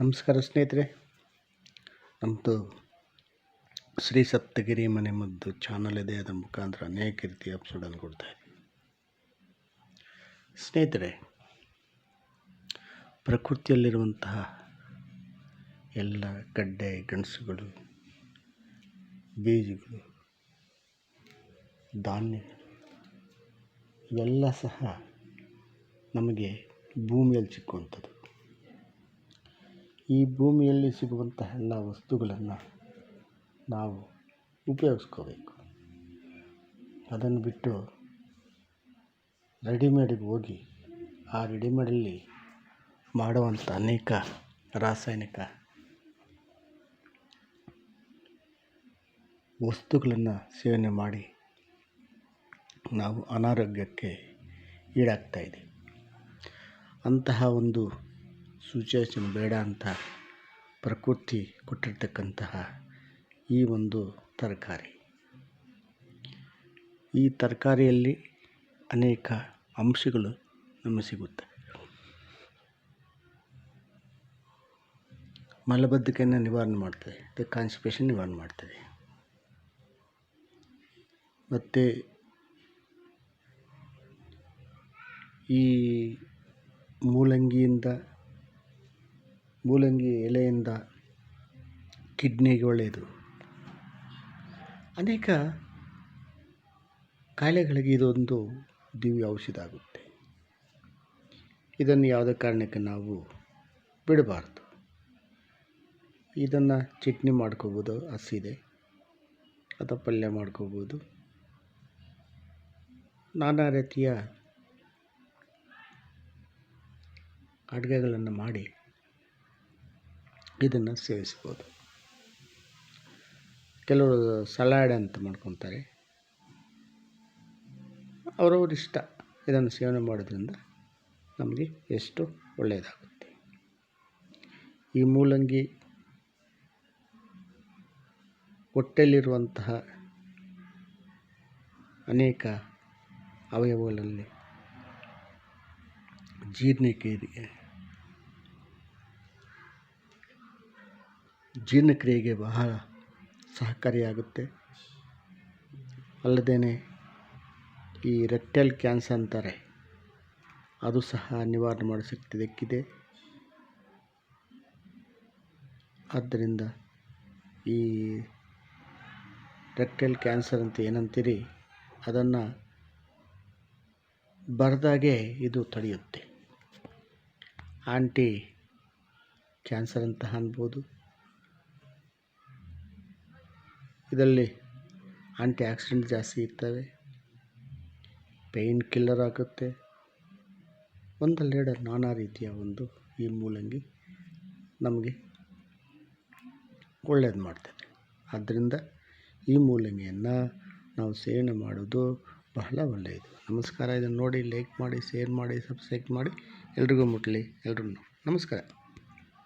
ನಮಸ್ಕಾರ ಸ್ನೇಹಿತರೆ, ನಮ್ಮದು ಶ್ರೀ ಸಪ್ತಗಿರಿ ಮನೆ ಮದ್ದು ಚಾನಲ್ ಇದೆ. ಅದರ ಮುಖಾಂತರ ಅನೇಕ ರೀತಿಯ ಎಪಿಸೋಡನ್ನು ಕೊಡ್ತಾ ಇದ್ದೀವಿ. ಸ್ನೇಹಿತರೆ, ಪ್ರಕೃತಿಯಲ್ಲಿರುವಂತಹ ಎಲ್ಲ ಗಡ್ಡೆ ಗೆಣಸುಗಳು, ಬೀಜಗಳು, ಧಾನ್ಯಗಳು ಇವೆಲ್ಲ ಸಹ ನಮಗೆ ಭೂಮಿಯಲ್ಲಿ ಸಿಕ್ಕುವಂಥದ್ದು. ಈ ಭೂಮಿಯಲ್ಲಿ ಸಿಗುವಂತಹ ಎಲ್ಲ ವಸ್ತುಗಳನ್ನು ನಾವು ಉಪಯೋಗಿಸ್ಕೋಬೇಕು. ಅದನ್ನು ಬಿಟ್ಟು ರೆಡಿಮೇಡಿಗೆ ಹೋಗಿ ಆ ರೆಡಿಮೇಡಲ್ಲಿ ಮಾಡುವಂಥ ಅನೇಕ ರಾಸಾಯನಿಕ ವಸ್ತುಗಳನ್ನು ಸೇವನೆ ಮಾಡಿ ನಾವು ಅನಾರೋಗ್ಯಕ್ಕೆ ಈಡಾಗ್ತಾಯಿದ್ದೀವಿ. ಅಂತಹ ಒಂದು ಸಿಚುವೇಶನ್ ಬೇಡ ಅಂತ ಪ್ರಕೃತಿ ಕೊಟ್ಟಿರ್ತಕ್ಕಂತಹ ಈ ಒಂದು ತರಕಾರಿ, ಈ ತರಕಾರಿಯಲ್ಲಿ ಅನೇಕ ಅಂಶಗಳು ನಮಗೆ ಸಿಗುತ್ತೆ. ಮಲಬದ್ಧತೆಯನ್ನು ನಿವಾರಣೆ ಮಾಡ್ತದೆ, ಕಾನ್ಸ್ಟಿಪೇಷನ್ ನಿವಾರಣೆ ಮಾಡ್ತದೆ. ಮತ್ತು ಈ ಮೂಲಂಗಿ ಎಲೆಯಿಂದ ಕಿಡ್ನಿಗೆ ಒಳ್ಳೆಯದು. ಅನೇಕ ಕಾಯಿಲೆಗಳಿಗೆ ಇದೊಂದು ದಿವ್ಯ ಔಷಧ ಆಗುತ್ತೆ. ಇದನ್ನು ಯಾವುದೇ ಕಾರಣಕ್ಕೆ ನಾವು ಬಿಡಬಾರ್ದು. ಇದನ್ನು ಚಟ್ನಿ ಮಾಡ್ಕೋಬೋದು, ಹಸಿದೆ ಅಥವಾ ಪಲ್ಯ ಮಾಡ್ಕೋಬೋದು. ನಾನಾ ರೀತಿಯ ಅಡುಗೆಗಳನ್ನು ಮಾಡಿ ಇದನ್ನು ಸೇವಿಸ್ಬೋದು. ಕೆಲವರು ಸಲಾಡ್ ಅಂತ ಮಾಡ್ಕೊತಾರೆ, ಅವರವ್ರ ಇಷ್ಟ. ಇದನ್ನು ಸೇವನೆ ಮಾಡೋದ್ರಿಂದ ನಮಗೆ ಎಷ್ಟು ಒಳ್ಳೆಯದಾಗುತ್ತೆ. ಈ ಮೂಲಂಗಿ ಹೊಟ್ಟೆಯಲ್ಲಿರುವಂತಹ ಅನೇಕ ಅವಯವಗಳಲ್ಲಿ ಜೀರ್ಣಕ್ರಿಯೆಗೆ ಬಹಳ ಸಹಕಾರಿಯಾಗುತ್ತೆ. ಅಲ್ಲದೇ ಈ ರೆಕ್ಟಲ್ ಕ್ಯಾನ್ಸರ್ ಅಂತಾರೆ, ಅದು ಸಹ ನಿವಾರಣೆ ಮಾಡೋ ಶಕ್ತಿ ಇದಕ್ಕಿದೆ. ಆದ್ದರಿಂದ ಈ ರೆಕ್ಟಲ್ ಕ್ಯಾನ್ಸರ್ ಅಂತ ಏನಂತೀರಿ, ಅದನ್ನು ಬರದಾಗೆ ಇದು ತಡೆಯುತ್ತೆ. ಆಂಟಿ ಕ್ಯಾನ್ಸರ್ ಅಂತ ಅನ್ಬೋದು. ಇದರಲ್ಲಿ ಆಂಟಿ ಆಕ್ಸಿಡೆಂಟ್ ಜಾಸ್ತಿ ಇರ್ತವೆ, ಪೇಯ್ನ್ ಕಿಲ್ಲರ್ ಆಗುತ್ತೆ. ಒಂದಲ್ಲೆರಡು ನಾನಾ ರೀತಿಯ ಒಂದು ಈ ಮೂಲಂಗಿ ನಮಗೆ ಒಳ್ಳೇದು ಮಾಡ್ತದೆ. ಆದ್ದರಿಂದ ಈ ಮೂಲಂಗಿಯನ್ನು ನಾವು ಸೇವನೆ ಮಾಡೋದು ಬಹಳ ಒಳ್ಳೆಯದು. ನಮಸ್ಕಾರ. ಇದನ್ನು ನೋಡಿ ಲೈಕ್ ಮಾಡಿ, ಶೇರ್ ಮಾಡಿ, ಸಬ್ಸ್ಕ್ರೈಬ್ ಮಾಡಿ. ಎಲ್ರಿಗೂ ಮುಟ್ಟಲಿ. ಎಲ್ರಿಗೂ ನಮಸ್ಕಾರ.